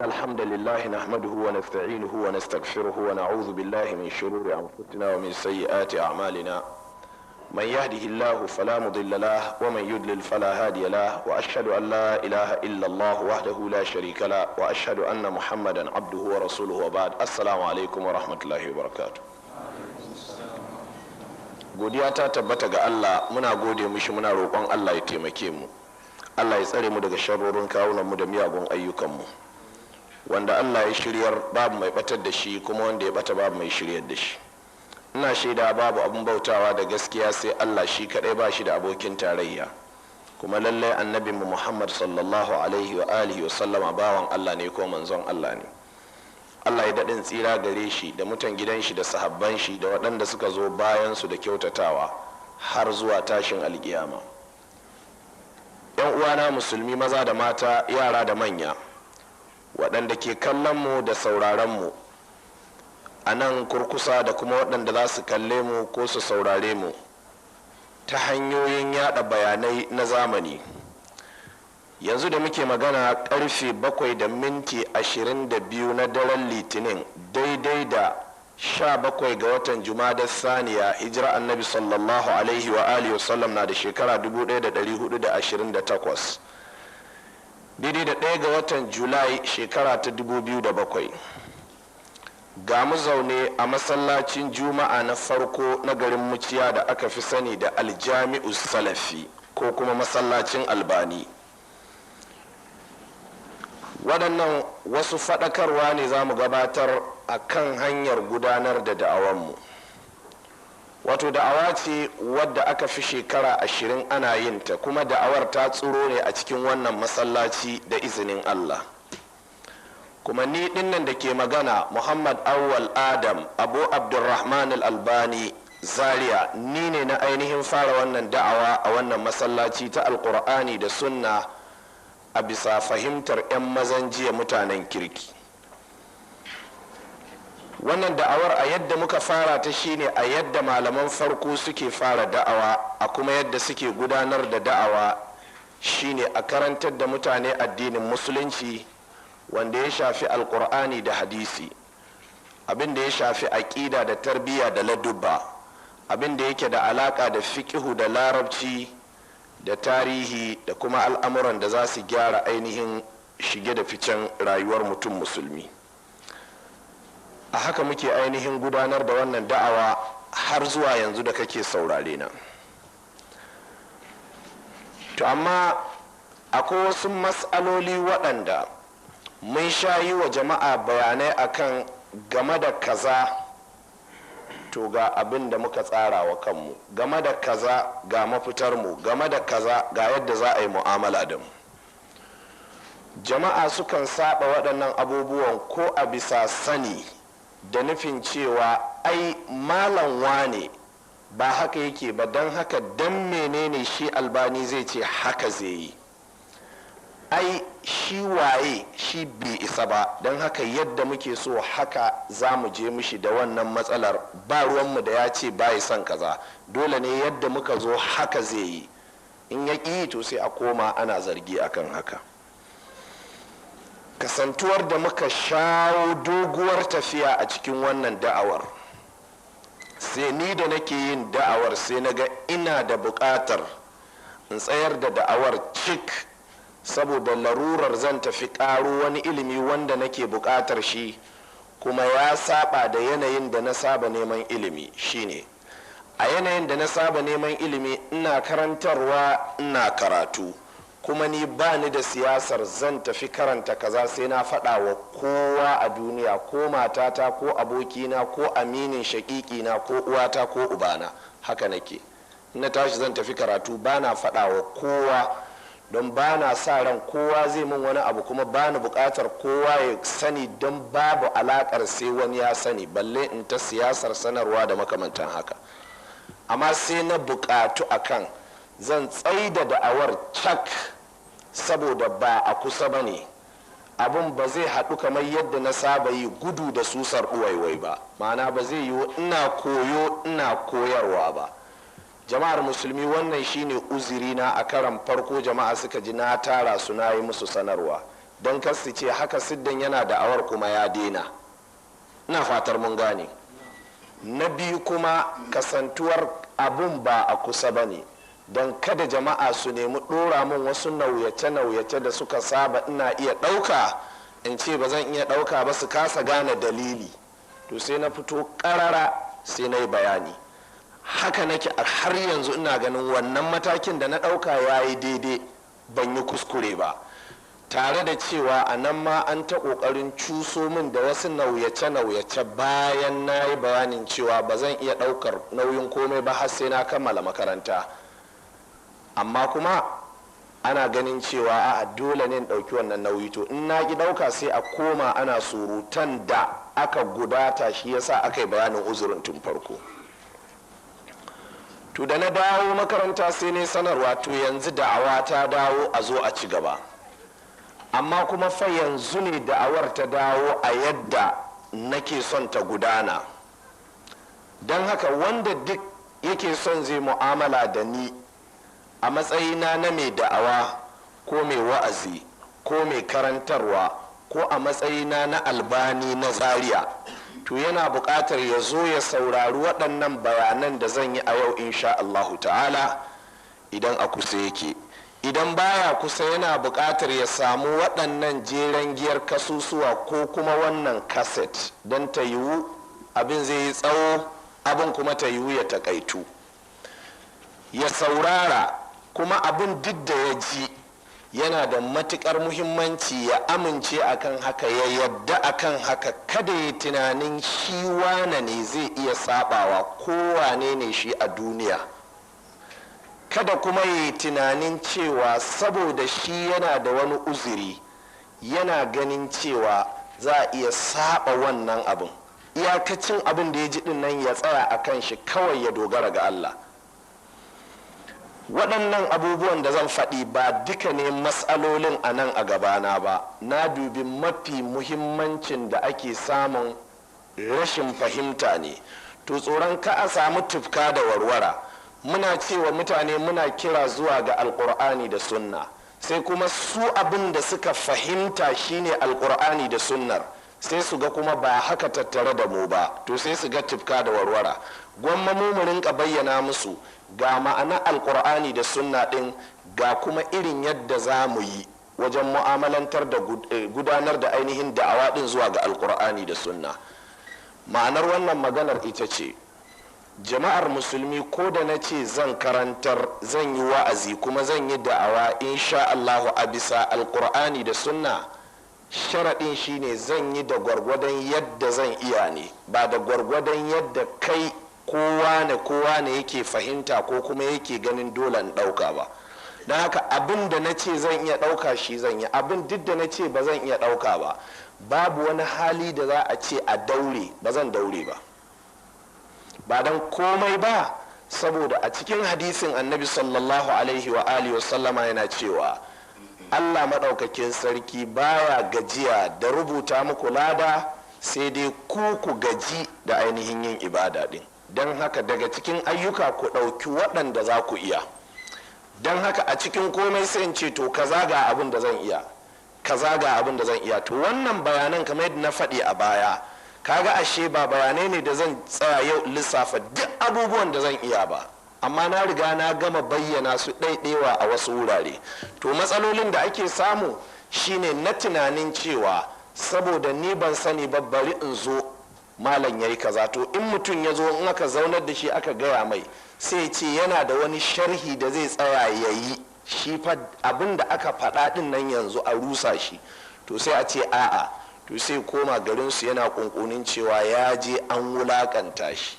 الحمد لله نحمده ونستعينه ونستغفره ونعوذ بالله من شرور أنفسنا ومن سيئات أعمالنا من يهده الله فلا مضل له ومن يضلل فلا هادي له وأشهد أن لا إله إلا الله وحده لا شريك له وأشهد أن محمدا عبده ورسوله وبعد السلام عليكم ورحمة الله وبركاته. godiya ta tabbata ga Allah, muna gode mishi, muna roƙon Allah ya taimake mu, Allah ya tsare mu daga sharrorin kawunan mu da miyagun ayyukan mu. Wanda Allah ya shiryar babu mai batar da shi, kuma wanda ya bata babu mai shiryar da shi. Ina shaida babu abun bautawa da gaskiya sai Allah shi kadai, ba shi da abokin tarayya, kuma lallai annabin mu Muhammad sallallahu alaihi wa alihi wa sallama bawan Allah ne ko manzon Allah ne. Allah ya daɗin tsira gare shi da mutan gidan shi da sahabban shi da waɗanda suka zo bayan su da kyautatawa har zuwa tashin alkiyama. Yan uwana musulmi maza da mata, yara da manya, waɗanda ke kallon mu da sauraron mu a nan kurkusa da kuma waɗanda za su kalle mu ko su saurare mu ta hanyoyin yada bayanai na zamani. Yanzu da muke magana karfe 7:22 na daren litinin, daidai da 17 ga watan Jumadar Saniya, hijira annabi sallallahu alaihi wa alihi wasallam na da shekara 1428, daidai da 1 ga watan Julai shekara ta 2007. Ga mu zaune a masallacin juma'a na farko na garin Muciya da aka fi sani da Aljami'u Salafi ko kuma masallacin Albani. Waɗannan wasu faɗakarwa ne za mu gabatar a kan hanyar gudanar da da'awanmu. Wato da'awa ce wadda aka fi shekara 20 ana yin ta, kuma da'awar ta tsiro ne a cikin wannan masallaci da izinin Allah. Kuma ni dinnan da ke magana, Muhammad Awwal Adam Abu Abdurrahman Al-Albani Zaria, ni ne na ainihin fara wannan da'awa a wannan masallaci ta Alƙur'ani da Sunna a bisa fahimtar 'yan mazan jiya mutanen kirki. Wannan da'awar a yadda muka fara ta shine a yadda malaman farko suke fara da'awa, a kuma yadda suke gudanar da da'awa shine a karantar da mutane addinin musulunci wanda ya shafi alkur'ani da hadisi, abin da ya shafi aƙida da tarbiyya da ladubba, abin da yake da alaƙa da fiƙihu da larabci da tarihi da kuma al'amuran da za su gyara ainihin shige da ficen rayuwar mutum musulmi. A haka muke ainihin gudanar da wannan da'awa har zuwa yanzu da kake saurare na. To amma akwai wasu mas'aloli waɗanda mun sha yi wa jama'a bayanai akan game da kaza, to ga abin da muka tsara wa kanmu, game da kaza ga mafitar mu, game da kaza ga yadda za a yi mu'amala da mu. Jama'a sukan saba waɗannan abubuwan ko a bisa sani da nufin cewa ai malam wane ba haka yake ba, don haka dan menene shi Albani zai ce haka zai yi, ai shi waye shi bai isa ba, don haka yadda muke so haka za mu je mishi da wannan matsalar, ba ruwanmu da ya ce bai son kaza, dole ne yadda muka zo haka zai yi. In ya ƙi to sai a koma ana zargi akan haka. Kasantuwar da muka shawo doguwar tafiya a cikin wannan da'awar, sai ni da nake yin da'awar sai na ga ina da buƙatar in tsayar da da'awar cik, saboda larurar zan tafi ƙaro wani ilimi wanda nake buƙatar shi, kuma ya saba da yanayin da na saba neman ilimi. Shine a yanayin da na saba neman ilimi ina karantarwa, ina karatu, kuma ni ba ni da siyasar zan tafi karanta kaza sai na faɗa wa kowa a duniya, ko matata ko abokina ko aminin shaƙiƙina ko uwata ko ubana. Haka nake, na tashi zan tafi karatu ba na faɗa wa kowa, don ba na sa ran kowa zai min wani abu, kuma ba ni bukatar kowa ya sani, don babu alakar sai wani ya sani, balle in ta siyasar sanarwa da makamantan haka. Amma sai na bukatu akan zan tsaida da'awar cak, saboda ba a kusa ba ne, abin ba zai haɗu kamar yadda na saba yi gudu da susar ɗuwaiwai ba, ma'ana ba zai yiwu ina koyo ina koyarwa ba. Jama'ar musulmi, wannan shine uzurina a karan farko jama'a suka ji na tara su na yi musu sanarwa. don kasu ce haka siddan yana da'awar kuma ya daina. ina fatar mun gane. Na biyu kuma kasantuwar abun ba a kusa ba ne, don kada jama'a su nemi ɗora min wasu nauyace-nauyace da suka saba ina iya ɗauka in ce ba zan iya ɗauka ba, su kasa gane dalili. To sai na fito ƙarara sai na yi bayani. Haka nake a har yanzu ina ganin wannan matakin da na ɗauka ya yi daidai, ban yi kuskure ba, tare da cewa a nan ma an ta ƙoƙarin cuso min da wasu nauyace-nauyace bayan na yi bayanin cewa ba zan iya ɗaukar nauyin komai ba har sai na kammala makaranta. Amma kuma ana ganin cewa a dole ne in ɗauki wannan nauyi, to in na ki ɗauka sai a koma ana surutan da aka gudata, shi yasa aka yi bayanin uzurin tun farko. To da na dawo makaranta sai ne sanarwa, to yanzu da'awa ta dawo a zo a ci gaba. Amma kuma fa yanzu ne da'awar ta dawo a yadda nake son ta gudana. Don haka wanda duk yake son zai mu'amala da ni a matsayina na mai da'awa ko mai wa'azi ko mai karantarwa ko a matsayina na albani na zaria, to yana buƙatar ya zo ya saurari waɗannan bayanan da zan yi a yau insha Allahu ta'ala idan a kusa yake. Idan baya kusa yana buƙatar ya samu waɗannan jeren giyar kasusuwa ko kuma wannan kaset don ta yiwu abin zai yi tsawo, abin kuma ta yiwu ya taƙaitu. Ya saurara, kuma abin duk da ya ji yana da matukar muhimmanci ya amince akan haka, ya yadda akan haka, kada ya tunanin shi wane ne zai iya sabawa, kowane ne shi a duniya. Kada kuma ya tunanin cewa saboda shi yana da wani uzuri yana ganin cewa za a iya saba wannan abin. Iyakacin abin da ya ji din nan ya tsaya akan shi, kawai ya dogara ga Allah. Waɗannan abubuwan da zan faɗi ba duka ne matsalolin a nan a gabana ba, na dubi mafi muhimmancin da ake samun rashin fahimta ne. To tsoron ka a samu tufka da warwara, muna cewa mutane muna kira zuwa ga alkur'ani da sunna, sai kuma su abin da suka fahimta shine alkur'ani da sunnar, sai su ga kuma ba haka tattare da mu ba, to sai su ga tufka da warwara. Gwamma mu rinka bayyana musu ga ma'ana alkur'ani da sunna din, ga kuma irin yadda za mu yi wajen mu'amalantar da gudanar da ainihin da'awa din zuwa ga alkur'ani da sunna. Ma'anar wannan maganar ita ce, jama'ar musulmi, ko da na ce zan karantar, zan yi wa'azi kuma zan yi da'awa insha Allahu a bisa alkur'ani da sunna, sharaɗin shine zan yi da gwargwadon yadda zan iya ne, ba da gwargwadon yadda kai kowa ne yake fahimta ko kuma yake ganin dole in ɗauka ba. Don haka abin da na ce zan iya ɗauka shi zan yi, abin duk da na ce ba zan iya ɗauka ba, babu wani hali da za a ce a daure, ba zan daure ba. Ba don komai ba, saboda a cikin hadisin annabi sallallahu alaihi wa alihi wasallama yana cewa Allah maɗaukakin sarki baya gajiya da rubuta muku lada, sai dai ku gaji da ainihin yin ibada din. Don haka daga cikin ayyuka ku ɗauki waɗanda za ku iya. Don haka a cikin komai sai in ce to kaza ga abin da zan iya, kaza ga abin da zan iya. To wannan bayanan kamar yadda na faɗi a baya, kaga ashe ba bayanai ne da zan tsaya yau lissafa duk abubuwan da zan iya ba, amma na riga na gama bayyana su ɗaiɗewa a wasu wurare. To matsalolin da ake samu shine na tunanin cewa saboda ni ban sani ba, bari in zo malam yayi kaza. To in mutum ya zo, in aka zaunar da shi aka gaya mai, sai ce yana da wani sharhi da zai tsaya ya yi, shi fa abin da aka faɗa ɗin nan yanzu a rusa shi. To sai a ce a'a, to sai koma garinsu yana kunkunin cewa ya je an wulakanta shi,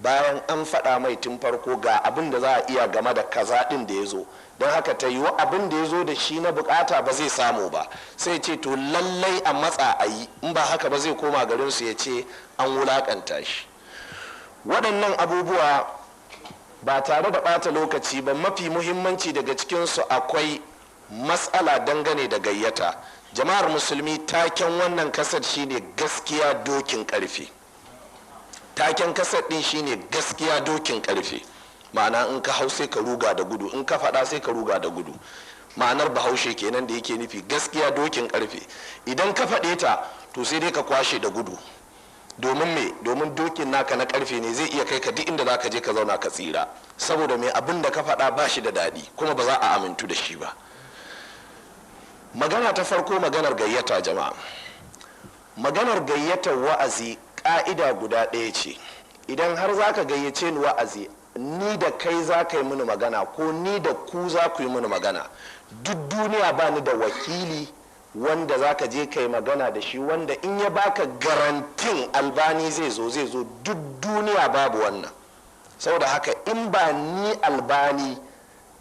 bayan an faɗa mai tun farko ga abin da za a iya game da kaza ɗin da ya zo. Don haka ta yiwu abin da ya zo da shi na bukata ba zai samu ba, sai ce to lallai a matsa a yi, in ba haka ba zai koma garinsu ya ce an wulakanta shi. Waɗannan abubuwa ba tare da ɓata lokaci ba, mafi muhimmanci daga cikinsu akwai matsala dangane da gayyata. Jama'ar musulmi, taken wannan kasar shine gaskiya dokin karfe. Taken kasar din shine gaskiya dokin karfe, ma'ana in ka hau sai ka ruga da gudu, in ka faɗa sai ka ruga da gudu. ma'anar bahaushe kenan da yake nufi gaskiya dokin karfe. Idan ka faɗe ta to sai dai ka kwashe da gudu. Domin me? Domin dokin naka na karfe ne, zai iya kai ka duk inda za ka je ka zauna ka tsira, saboda mai abin da ka faɗa ba shi da daɗi kuma ba za a amintu da shi ba. Magana ta farko, maganar gayyata. Jama'a, maganar gayyatar wa'azi ƙa'ida guda ɗaya ce. Idan har za ka gayyace ni wa'azi, ni da kai za ka yi mini magana ko ni da ku za ku yi mini magana, duk duniya ba ni da wakili wanda za ka je ka yi magana da shi, wanda in ya baka garantin Albani zai zo duk duniya babu wannan. Saboda haka in ba ni Albani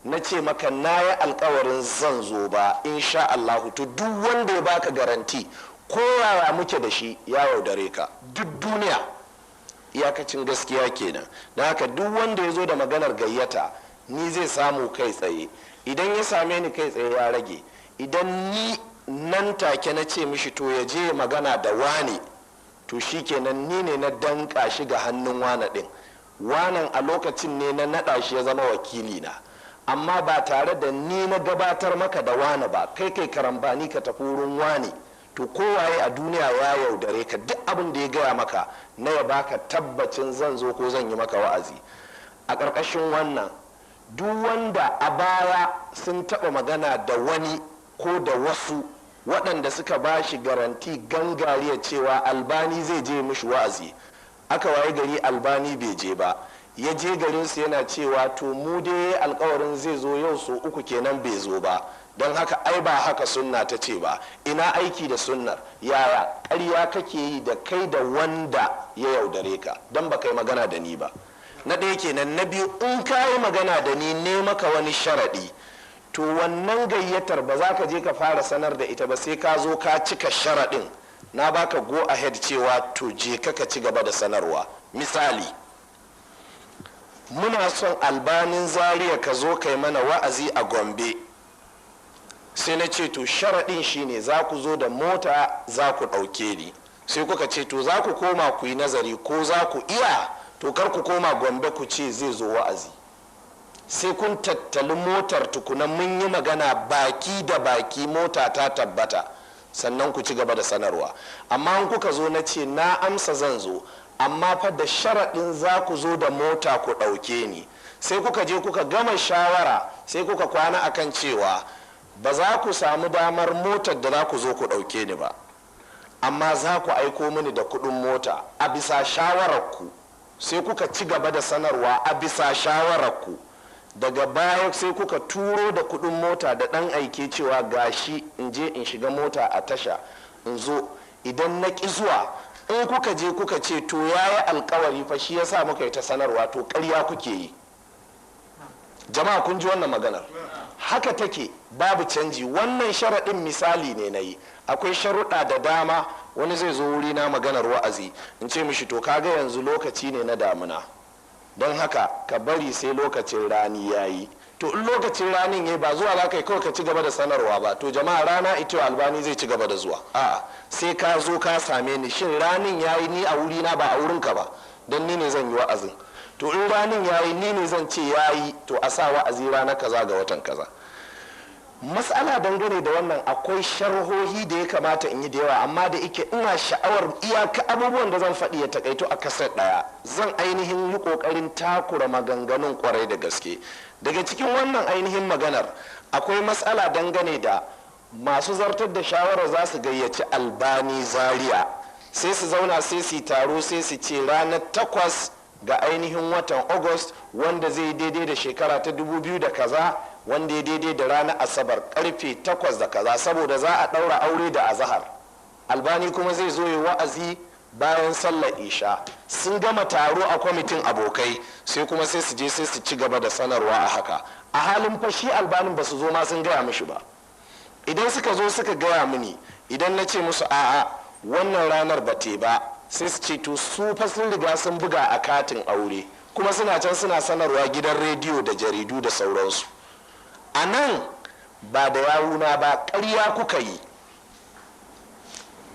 na ce maka na yi alkawarin zan zo ba, insha Allahu, to duk wanda ya baka garanti ko yaya muke da shi ya yaudare ka duk duniya. Iyakacin gaskiya kenan. Da haka duk wanda ya zo da maganar gayyata ni zai samu kai tsaye. Idan ya same ni kai tsaye ya rage. Idan ni nan take na ce mishi to ya je magana da wane, to shi kenan ni ne na danka shi ga hannun wane ɗin. Wanan a lokacin ne na naɗa shi ya zama wakili na, amma ba tare da ni na gabatar maka da wane ba. Kai karambani ka tafi wurin wane, to kowaye a duniya ya yaudare ka. Duk abin da ya gaya maka na ya baka tabbacin zan zo ko zan yi maka wa'azi. A ƙarƙashin wannan, duk wanda a baya sun taɓa magana da wani ko da wasu waɗanda suka ba shi garanti gangariya cewa Albani zai je mishi wa'azi, aka waye gari Albani bai je ba, ya je garinsu yana cewa to mu dai alkawarin zai zo yau so uku kenan bai zo ba, don haka ai ba haka sunna ta ce ba, ina aiki da sunnar. Yaya ƙarya kake yi da kai da wanda ya yaudare ka, don ba kai magana da ni ba. Na ɗaya kenan. Na biyu, in ka yi magana da ni ne maka wani sharaɗi, to wannan gayyatar ba za ka je ka fara sanar da ita ba, sai ka zo ka cika sharaɗin. Na baka go ahead cewa to je ka ci gaba da sanarwa. Misali, muna son Albanin Zaria ka zo kai mana wa'azi a Gombe. Sai na ce to sharaɗin shine za ku zo da mota, za ku ɗauke ni. Sai kuka ce to za ku koma ku yi nazari ko za ku iya, to kar ku koma Gombe ku ce zai zo wa'azi. Sai kun tattali motar tukuna mun yi magana baki da baki, mota ta tabbata, sannan ku ci gaba da sanarwa. Amma in kuka zo na ce na amsa zan zo, amma fa da sharaɗin za ku zo da mota ku ɗauke ni. Sai kuka je kuka gama shawara, sai kuka kwana akan cewa ba za ku samu damar motar da za ku zo ku ɗauke ni ba, amma za ku aiko mini da kuɗin mota a bisa shawararku. Sai kuka ci gaba da sanarwa a bisa shawararku. Daga baya sai kuka turo da kuɗin mota da ɗan aike cewa gashi in je in shiga mota a tasha in zo. Idan na ƙi zuwa, in kuka je kuka ce to yayi alkawari fa shi yasa muka yi ta sanarwa, to ƙarya kuke yi. Jama'a kun ji wannan maganar? Haka take, babu canji. Wannan sharaɗin misali ne na yi. Akwai sharuɗa da dama. Wani zai zo wuri na maganar wa'azi, in ce mishi to kaga yanzu lokaci ne na damuna, don haka ka bari sai lokacin rani ya yi. To in lokacin ranin ya ba zuwa za ka yi kawai ka ci gaba da sanarwa ba, to jama'a rana ita Albani zai ci gaba da zuwa. A'a, sai ka zo ka same ni, shin ranin ya yi ni a wuri na ba a wurinka ba, don ni ne zan yi wa'azin. To in ranin ya yi ni ne zan ce ya yi, to a sa wa'azi rana kaza ga watan kaza. Matsala dangane da wannan akwai sharhohi da ya kamata in yi da yawa, amma da ike ina sha'awar iyaka abubuwan da zan faɗi ya takaito a kasar ɗaya, zan ainihin yi ƙoƙarin takura maganganun ƙwarai da gaske. Daga cikin wannan ainihin maganar akwai matsala dangane da masu zartar da shawarar za su gayyaci Albani Zaria, sai su zauna sai su taro sai su ce ranar 8 ga ainihin watan August, wanda zai daidai da shekara ta 2000 da kaza, wanda ya daidai da ranar Asabar karfe 8 da kaza, saboda za a ɗaura aure da azahar. Albani kuma zai zo yi wa'azi bayan sallar isha. Sun gama taro a kwamitin abokai, sai kuma sai su je sai su ci gaba da sanarwa a haka. A halin fashi Albanin ba su zo ma sun gaya mishi ba. Idan suka zo suka gaya mini, idan na ce musu a'a wannan ranar ba te ba, sai su ce to su fa sun riga sun buga a katin aure, kuma suna can suna sanarwa gidan rediyo da jaridu da sauransu. A nan ba da yawuna ba, ƙarya kuka yi.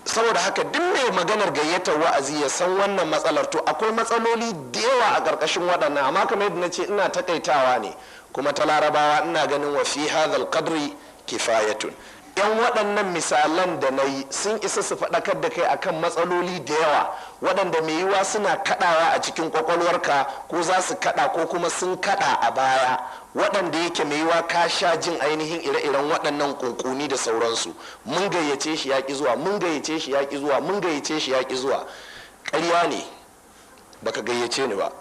Saboda haka duk mai maganar gayyatar wa'azi ya san wannan matsalar. To akwai matsaloli da yawa a ƙarƙashin waɗannan, amma kamar yadda na ce ina takaitawa ne, kuma ta Larabawa ina ganin wa fi hadhal qadri kifayatun. yan waɗannan misalan da na yi sun isa su faɗakar da kai akan matsaloli da yawa waɗanda mai yiwa suna kaɗawa a cikin kwakwalwarka ko za su kaɗa ko kuma sun kaɗa a baya, waɗanda yake mai yiwa ka sha jin ainihin ire-iren waɗannan kunkuni da sauransu. Mun gayyace shi yaƙi zuwa, mun gayyace shi yaƙi zuwa, mun gayyace shi yaƙi zuwa. ƙarya ne, baka gayyace ni ba,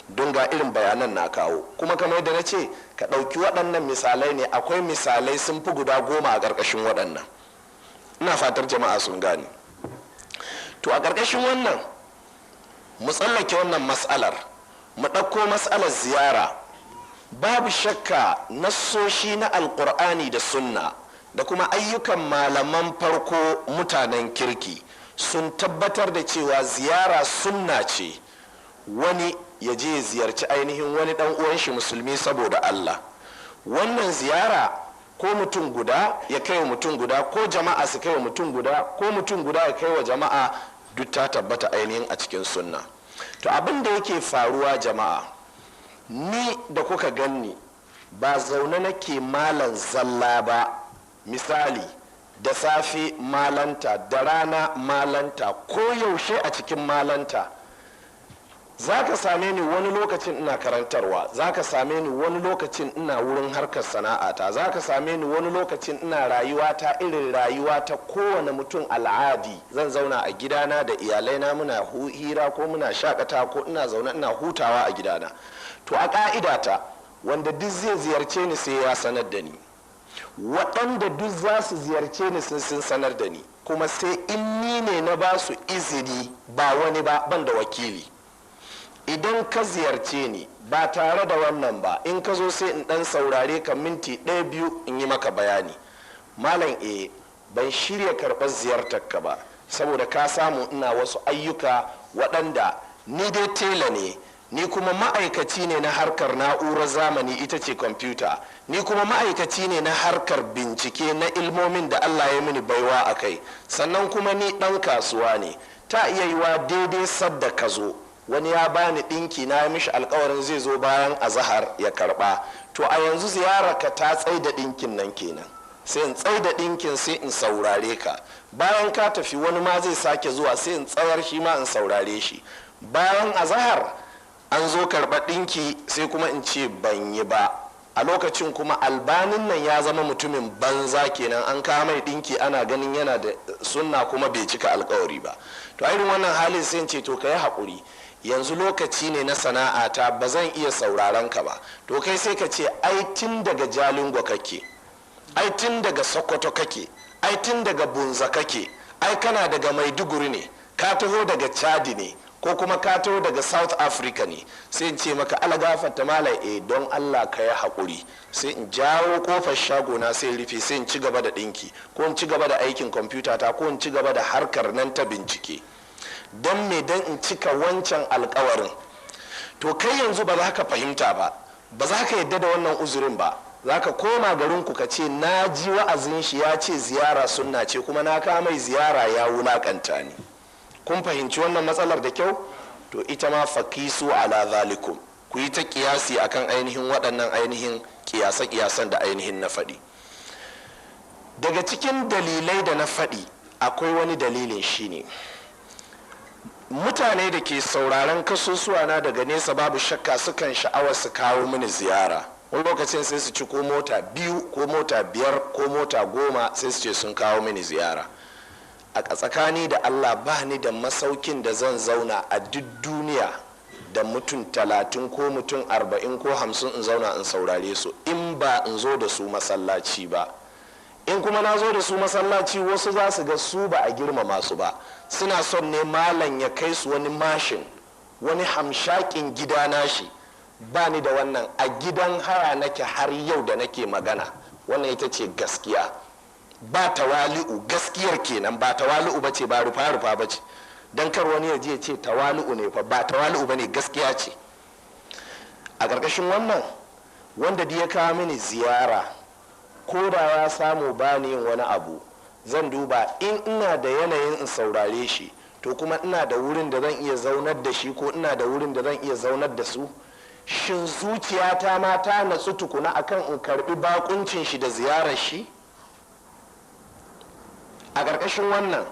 don ga irin bayanan na kawo. Kuma kamar yadda na ce, ka ɗauki waɗannan misalai ne, akwai misalai sun fi guda 10 a ƙarƙashin waɗannan. Ina fatar jama'a sun gane. To a ƙarƙashin wannan mu tsallake wannan mas'alar, mu ɗauko mas'alar ziyara. Babu shakka nassoshi na alƙur'ani da sunna da kuma ayyukan malaman farko mutanen kirki sun tabbatar da cewa ziyara sunna ce. Wani ya je ya ziyarci ainihin wani dan uwan shi musulmi saboda Allah. Wannan ziyara ko mutum guda ya kai wa mutum guda, ko jama'a su kai wa mutum guda, ko mutum guda ya kai wa jama'a, duk ta tabbata ainihin a cikin sunna. To abin da yake faruwa jama'a, ni da kuka ganni ba zaune nake malan zalla ba. Misali, da safe malanta, da rana malanta, ko yaushe a cikin malanta. Za ka same ni wani lokacin ina karantarwa, za ka same ni wani lokacin ina wurin harkar sana'ata, za ka same ni wani lokacin ina rayuwa ta irin rayuwa ta kowane mutum al'adi. Zan zauna a gidana da iyalaina, muna hira ko muna shakata ko ina zaune ina hutawa a gidana. To a ka'idata, wanda duk zai ziyarce ni sai ya sanar da ni, waɗanda duk za su ziyarce ni sun sanar da ni, kuma sai in ni ne na ba su izini, ba wani ba, ban da wakili. Idan ka ziyarce ni ba tare da wannan ba, in ka zo sai in dan saurare ka minti 1-2 in yi maka bayani. Malam ban shirya karɓar ziyartar ka ba, saboda ka samu ina wasu ayyuka waɗanda ni dai tela ne, ni kuma ma'aikaci ne na harkar na'urar zamani, ita ce kwamfuta, ni kuma ma'aikaci ne na harkar bincike na ilmomin da Allah ya mini baiwa a kai, sannan kuma ni ɗan kasuwa ne. Ta iya yiwa daidai sadda ka zo wani ya bani ɗinki, na yi mishi alkawarin zai zo bayan azahar ya karɓa. To a yanzu ziyararka ta tsai da ɗinkin nan kenan, sai in tsai da ɗinkin sai in saurare ka. Bayan ka tafi wani ma zai sake zuwa, sai in tsayar shi ma in saurare shi. Bayan azahar an zo karɓar ɗinki sai kuma in ce ban yi ba. A lokacin kuma albanin nan ya zama mutumin banza kenan, an kawo mai ɗinki ana ganin yana da sunna kuma bai cika alkawari ba. To a irin wannan halin sai in ce to ka yi haƙuri, yanzu lokaci ne na sana'ata, ba zan iya sauraron ka ba. To kai sai ka ce ai tun daga Jalingo kake, ai tun daga Sokoto kake, ai tun daga Bunza kake, ai kana daga Maiduguri ne, ka taho daga Chadi ne, ko kuma ka taho daga South Africa ne. Sai in ce maka alagafarta malai, don Allah ka yi haƙuri. Sai in jawo kofar shagona sai rufe, sai in ci gaba da ɗinki, ko in ci gaba da aikin kwamfuta ta, ko in ci gaba da harkar nan ta bincike. Don me? don in cika wancan alkawarin. To kai yanzu ba za ka fahimta ba, ba za ka yadda da wannan uzurin ba, za ka koma garinku ka ce na ji wa'azin shi ya ce ziyara sunna ce, kuma na kama mai ziyara ya wulakanta ni. Kun fahimci wannan matsalar da kyau? To ita ma fakisu ala zalikum, ku yi ta kiyasi akan ainihin waɗannan ainihin kiyasa-kiyasan da ainihin na faɗi. Daga cikin dalilai da na faɗi akwai wani dalilin shine mutane da ke sauraron kasusuwa na daga nesa babu shakka sukan sha'awar su kawo mini ziyara. Wani lokacin sai su ci ko mota 2 ko mota 5 ko mota 10 sai su ce sun kawo mini ziyara. A tsakani da Allah ba ni da masaukin da zan zauna a duk duniya da mutum 30 ko mutum 40 ko 50 in zauna in saurare su, in ba in zo da su masallaci ba. In kuma na zo da su masallaci, wasu za su ga su ba a girmama su ba, suna son ne malam ya kai su wani mashin, wani hamshakin gida nashi. Ba ni da wannan, a gidan haya nake har yau da nake magana. Wannan ita ce gaskiya, ba tawali'u, gaskiyar kenan, ba tawali'u ba ce, ba rufa-rufa ba ce. Don kar wani ya je ce tawali'u ne fa, ba tawali'u ba ne, gaskiya ce. A ƙarƙashin wannan, wanda da ya kawo mini ziyara, ko da ya samu bani yin wani abu, zan duba in ina da yanayin in saurare shi, to kuma ina da wurin da zan iya zaunar da shi, ko ina da wurin da zan iya zaunar da su. Shin zuciyata ma ta natsu tukuna akan in karbi bakuncin shi da ziyarar shi? a ƙarƙashin wannan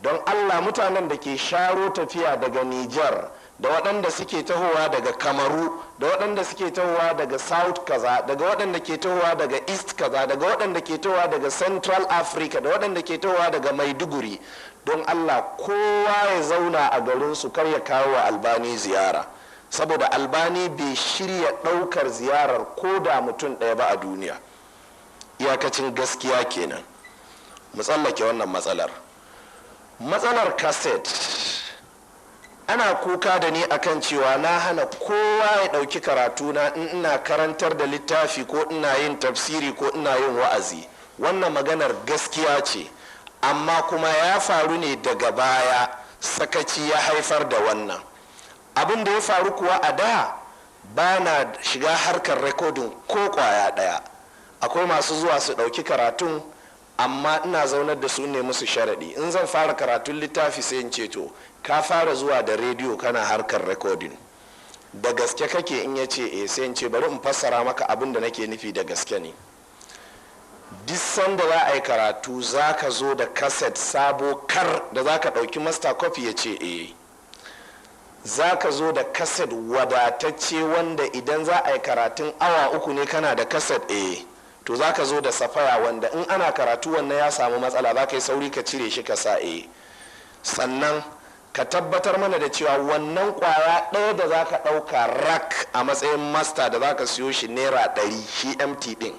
don Allah mutanen da ke sharo tafiya daga Nijar da waɗanda suke tahowa daga Kamaru da waɗanda suke tahowa daga South kaza daga waɗanda ke tahowa daga East kaza daga waɗanda ke tahowa daga Central Africa da waɗanda ke tahowa daga Maiduguri don Allah kowa ya zauna a garinsu kar ya kawo wa Albani ziyara saboda Albani bai shirya ɗaukar ziyarar ko da mutum ɗaya ba a duniya. Iyakacin gaskiya kenan. Mu tsallake wannan matsalar kaset. Ana kuka da ni akan cewa na hana kowa ya ɗauki karatu na in ina karantar da littafi ko ina yin tafsiri ko ina yin wa'azi. Wannan maganar gaskiya ce, amma kuma ya faru ne daga baya sakaci ya haifar da wannan. Abin da ya faru kuwa a da ba na shiga harkar rekodin ko kwaya ɗaya. Akwai masu zuwa su ɗauki karatun, amma ina zaunar da su ne musu sharaɗi. In zan fara karatun littafi sai in ce to ka fara zuwa da rediyo kana harkar rekodin da gaske kake? In ya ce sai in ce bari in fassara maka abin da nake nufi da gaske ne. Duk sanda za a yi karatu za ka zo da kaset sabo kar da za ka ɗauki master copy? Ya ce za ka zo da kaset wadatacce wanda idan za a yi karatun awa 3 ne kana da kaset? To za ka zo da safaya wanda in ana karatu wannan ya samu matsala za ka yi sauri ka cire shi ka sa sannan ka tabbatar mana da cewa wannan kwaya ɗaya da za ka ɗauka rak a matsayin master da za ka siyo shi naira 100 shi mt ɗin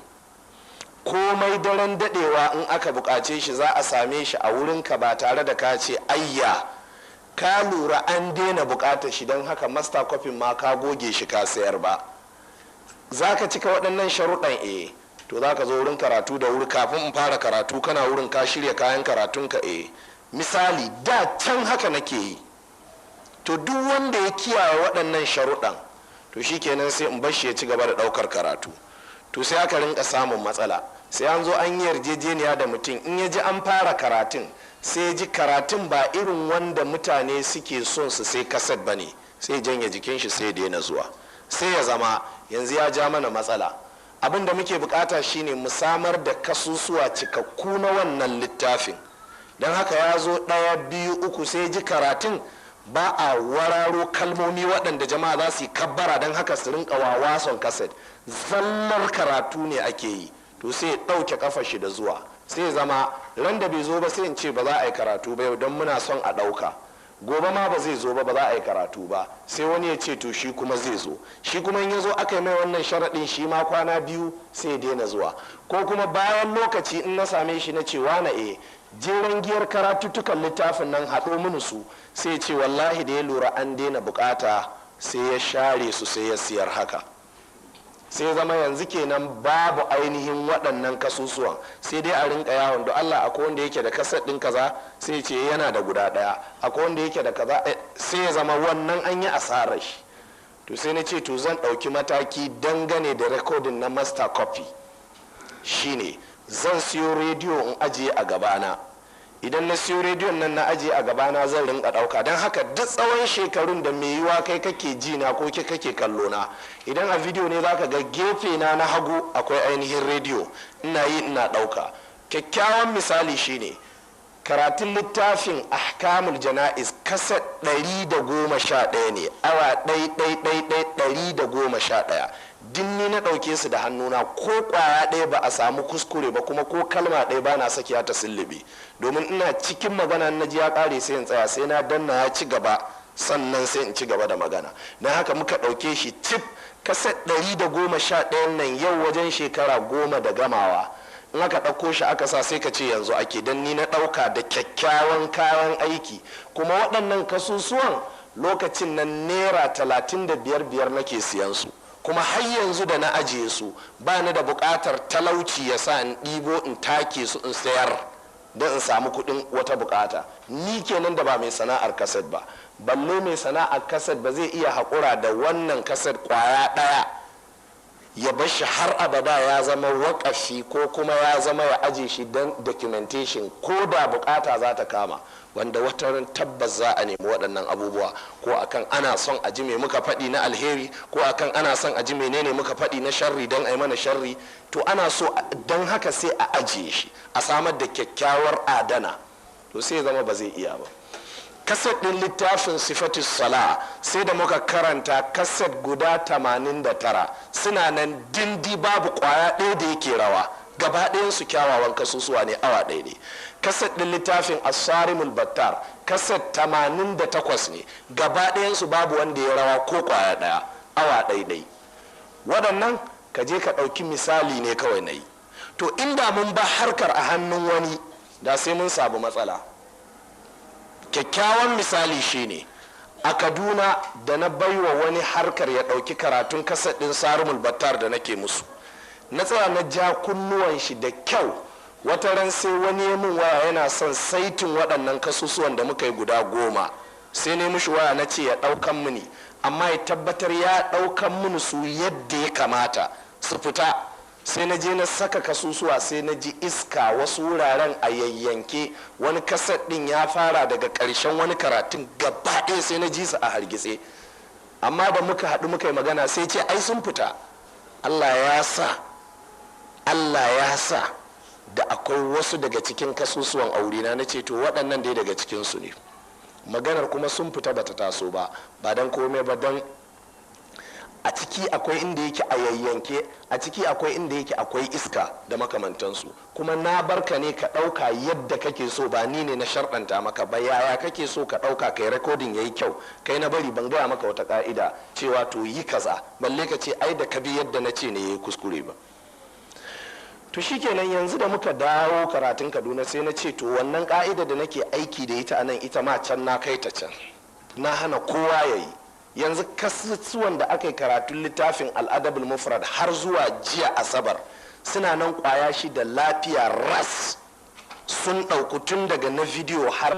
komai daren daɗewa in aka buƙace shi za a same shi a wurinka ba tare da ka ce ayya ka lura an daina buƙatar shi don haka master copy ma ka goge shi ka sayar ba. Za ka cika waɗannan sharuɗan? To za ka zo wurin karatu da wuri kafin in fara karatu kana wurin ka shirya kayan karatunka? Misali da can haka nake yi. To duk wanda ya kiyaye waɗannan sharuɗan to shikenan sai in bar shi ya ci gaba da ɗaukar karatu. To sai aka rinka samun matsala, sai an zo an yi yarjejeniya da mutum, in ya ji an fara karatun sai ji karatun ba irin wanda mutane suke son su sai kaset ba ne, sai janye jikin shi sai daina zuwa, sai ya zama yanzu ya ja mana matsala. Abin da muke bukata shine mu samar da kasusuwa cikakku na wannan littafin. Don haka ya zo 1, 2, 3 sai ji karatun ba a wararo kalmomi waɗanda jama'a za su yi kabbara don haka su rinka wawason kaset, zallar karatu ne ake yi. To sai ya ɗauke kafar shi da zuwa, sai zama ran da bai zo ba sai in ce ba za a yi karatu ba yau don muna son a ɗauka, gobe ma ba zai zo ba za a yi karatu ba, sai wani ya ce to shi kuma zai zo, shi kuma in ya zo aka yi mai wannan sharaɗin shi ma kwana 2 sai ya daina zuwa, ko kuma bayan lokaci in na same shi na cewa na jeren giyar karatuttukan littafin nan haɗo mini su, sai ce wallahi da ya lura an daina bukata sai ya share su sai ya siyar haka. Sai zama yanzu kenan babu ainihin waɗannan kasusuwan, sai dai a rinka yawon da Allah akwai wanda yake da kaset ɗin kaza sai ce yana da guda ɗaya, akwai wanda yake da kaza sai ya zama wannan an yi asarar shi. To sai na ce to zan ɗauki mataki dangane da rekodin na master copy, shine zan siyo rediyo in ajiye a gabana. Idan na siyo rediyon nan na ajiye a gabana zan rinka ɗauka, don haka duk tsawon shekarun da mai yiwa kai kake ji na ko kake kallo na, idan a video ne zaka ga gefe na hagu akwai ainihin rediyo ina yi ina ɗauka. Kyakkyawan misali shine karatun littafin ahkamul jana'iz kaset 111 ne, awa 111 dinni na ɗauke su da hannuna, ko kwaya ɗaya ba a samu kuskure ba, kuma ko kalma ɗaya ba na sakiya ta sullube, domin ina cikin magana na ji ya ƙare sai in tsaya, sai na danna ya ci gaba sannan sai in ci gaba da magana. Na haka muka ɗauke shi cif kaset 111 nan yau wajen shekara 10 da gamawa. In aka ɗauko shi aka sa sai ka ce yanzu ake, don ni na ɗauka da kyakkyawan kayan aiki, kuma waɗannan kasusuwan lokacin nan naira 35 nake siyan su, kuma har yanzu da na ajiye su ba ni da buƙatar talauci ya sa in ɗibo in take su in sayar don in samu kuɗin wata buƙata. Ni kenan da ba mai sana'ar kaset ba, balle mai sana'ar kaset ba zai iya haƙura da wannan kaset ƙwaya ɗaya ya bar shi har abada ya zama waƙafi ko kuma ya zama ya aje shi don documentation ko da bukata za ta kama, wanda wataran tabbas za a nemi waɗannan abubuwa, ko akan ana son a ji me muka faɗi na alheri, ko akan ana son a ji menene muka faɗi na sharri don a yi mana sharri, to ana so don haka sai a ajiye shi a samar da kyakkyawar adana, to sai zama ba zai iya ba. kaset ɗin littafin sifatus sala sai da muka karanta kaset guda 89 suna nan dindi, babu kwaya ɗaya da yake rawa, gaba ɗayan su kyawawan kasusuwa ne, awa ɗaya ne. kaset ɗin littafin asarimul battar kaset 88 ne, gaba ɗayan su babu wanda ya rawa ko kwaya ɗaya, awa ɗaya. waɗannan ka je ka ɗauki misali ne kawai na yi. to inda mun ba harkar a hannun wani da sai mun samu matsala. kyakkyawan misali shine a Kaduna da na baiwa wani harkar ya ɗauki karatun kaset ɗin sarumul battar da nake musu, na tsaya na ja kunnuwan shi da kyau. wata ran sai wani ya min waya yana son saitin waɗannan kasusuwan da muka yi guda 10, sai ne mushi waya na ce ya ɗaukan mini, amma ya tabbatar ya ɗaukan mini su yadda ya kamata su fita. sai na je na saka kasusuwa, sai na ji iska wasu wuraren a yayyanke, wani kaset ɗin ya fara daga ƙarshen wani karatun gaba ɗaya sai na ji su a hargitse. amma da muka haɗu muka yi magana sai ce ai sun fita. Allah ya sa da akwai wasu daga cikin kasusuwan aurena, na ce to waɗannan dai daga cikinsu ne. maganar kuma sun fita bata taso ba don komai ba, don a ciki akwai inda yake a yayyanke, a ciki akwai inda yake akwai iska da makamantansu. kuma na barka ne ka ɗauka yadda kake so, ba ni ne na sharɗanta maka ba. yaya kake so ka ɗauka kai rekodin yayi kyau, kai na bari, ban gaya maka wata ka'ida cewa to yi kaza balle ka ce ai da ka bi yadda na ce ne yayi kuskure ba. to shikenan yanzu da muka dawo karatun Kaduna sai na ce to wannan ka'ida da nake aiki da ita anan, ita ma can na kai ta can, na hana kowa yayi. yanzu kasusuwan da aka yi karatun littafin al'adabul mufrad har zuwa jiya asabar suna nan kwaya shi da lafiya ras, sun ɗauku tun daga na bidiyo har